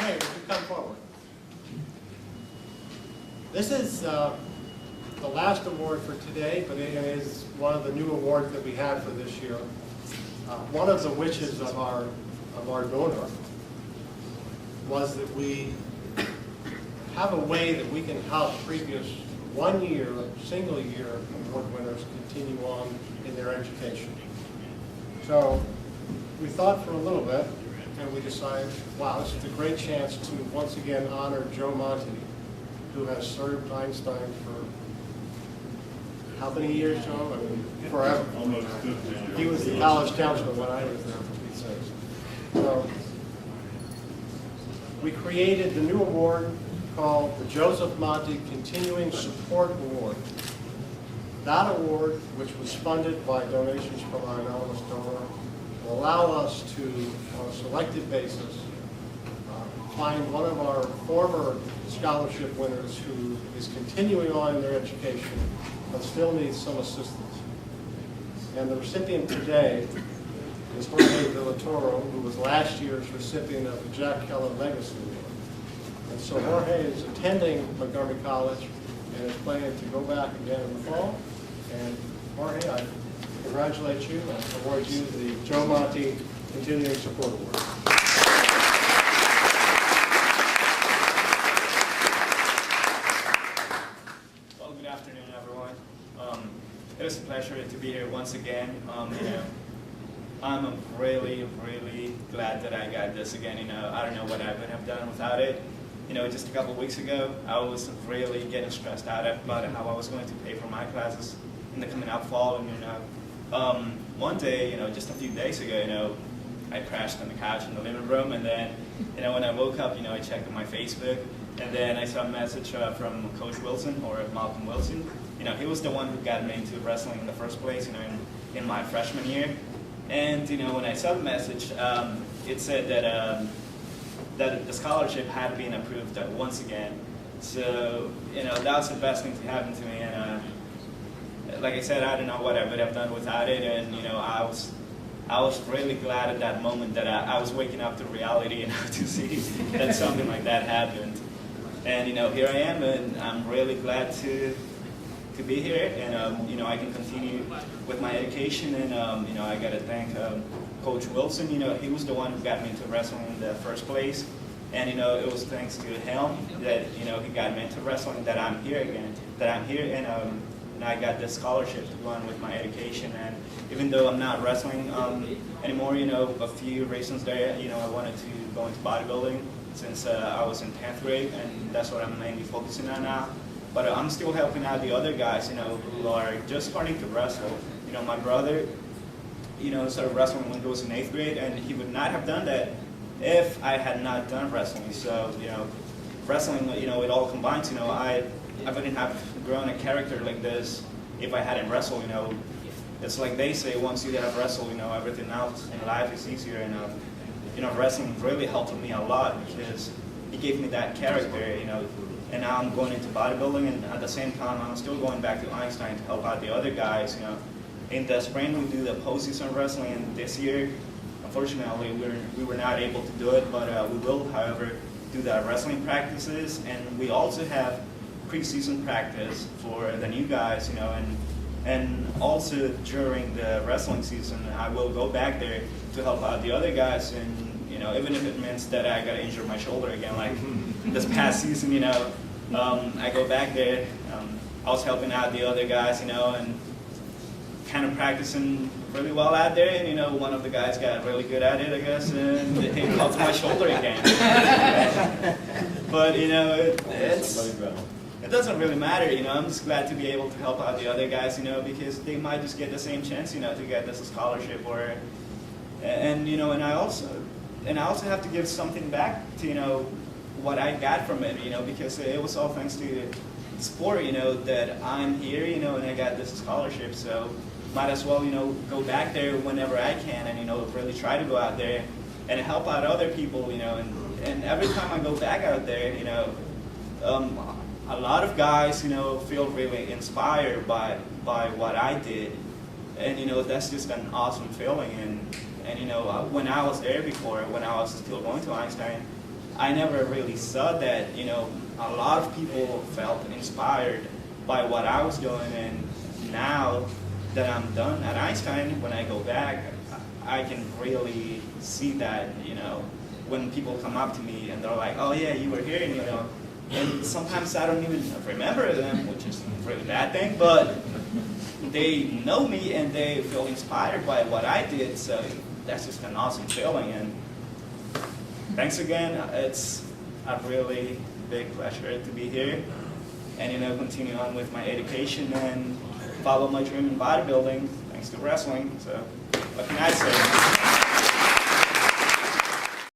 Jorge, would you come forward? This is the last award for today, but it is one of the new awards that we had for this year. One of the wishes of our donor was that we have a way that we can help previous single year award winners continue on in their education. So we thought for a little bit, and we decided, wow, this is a great chance to once again honor Joe Monte, who has served Einstein for how many years, Joe? I mean, forever. Almost 50. He was the college counselor when I was there, for Pete's sakes. So we created the new award called the Joseph Monte Continuing Support Award. That award, which was funded by donations from our anonymous donor, will allow us to, on a selected basis, find one of our former scholarship winners who is continuing on in their education but still needs some assistance. And the recipient today is Jorge Villatoro, who was last year's recipient of the Jack Keller Legacy Award. And so Jorge is attending Montgomery College and is planning to go back again in the fall. And Jorge, I congratulate you and award you the Joe Monte Continuing Support Award. Well, good afternoon, everyone. It is a pleasure to be here once again. I'm really, really glad that I got this again. I don't know what I would have done without it. Just a couple of weeks ago, I was really getting stressed out about how I was going to pay for my classes in the coming up fall. And one day, just a few days ago, I crashed on the couch in the living room, and then, when I woke up, I checked on my Facebook, and then I saw a message from Coach Wilson, or Malcolm Wilson. He was the one who got me into wrestling in the first place, in my freshman year. And, when I saw the message, it said that the scholarship had been approved once again. So, that was the best thing to happen to me. And like I said, I don't know what I would have done without it. And, I was really glad at that moment that I was waking up to reality and to see that something like that happened. And, here I am, and I'm really glad to be here. And, I can continue with my education. And, I got to thank Coach Wilson. He was the one who got me into wrestling in the first place. And, it was thanks to him that, he got me into wrestling that I'm here again, and I got this scholarship to go on with my education. And even though I'm not wrestling anymore, a few reasons there, I wanted to go into bodybuilding since I was in 10th grade, and that's what I'm mainly focusing on now. But I'm still helping out the other guys, who are just starting to wrestle. My brother, started wrestling when he was in 8th grade, and he would not have done that if I had not done wrestling. So, wrestling, it all combines. I wouldn't have grown a character like this if I hadn't wrestled. It's like they say, once you have wrestled, everything else in life is easier. And wrestling really helped me a lot because it gave me that character. And now I'm going into bodybuilding, and at the same time, I'm still going back to Einstein to help out the other guys. In the spring, we do the postseason wrestling, and this year, unfortunately, we were not able to do it, but we will, however, do the wrestling practices, and we also have preseason practice for the new guys, and also during the wrestling season, I will go back there to help out the other guys, and even if it means that I gotta injure my shoulder again, like this past season, I go back there. I was helping out the other guys, and kind of practicing really well out there, and one of the guys got really good at it, I guess, and it helped my shoulder again. But it doesn't really matter, I'm just glad to be able to help out the other guys, because they might just get the same chance, to get this scholarship, and I also have to give something back to what I got from it, because it was all thanks to the sport, that I'm here, and I got this scholarship, so might as well, go back there whenever I can, and really try to go out there and help out other people, and every time I go back out there, a lot of guys, feel really inspired by what I did, and that's just an awesome feeling. And when I was there before, when I was still going to Einstein, I never really saw that, a lot of people felt inspired by what I was doing, and now that I'm done at Einstein, when I go back, I can really see that, when people come up to me and they're like, oh yeah, you were here, and sometimes I don't even remember them, which is a really bad thing, but they know me and they feel inspired by what I did, so that's just an awesome feeling. And thanks again. It's a really big pleasure to be here and continue on with my education and follow my dream in bodybuilding thanks to wrestling. So what can I say?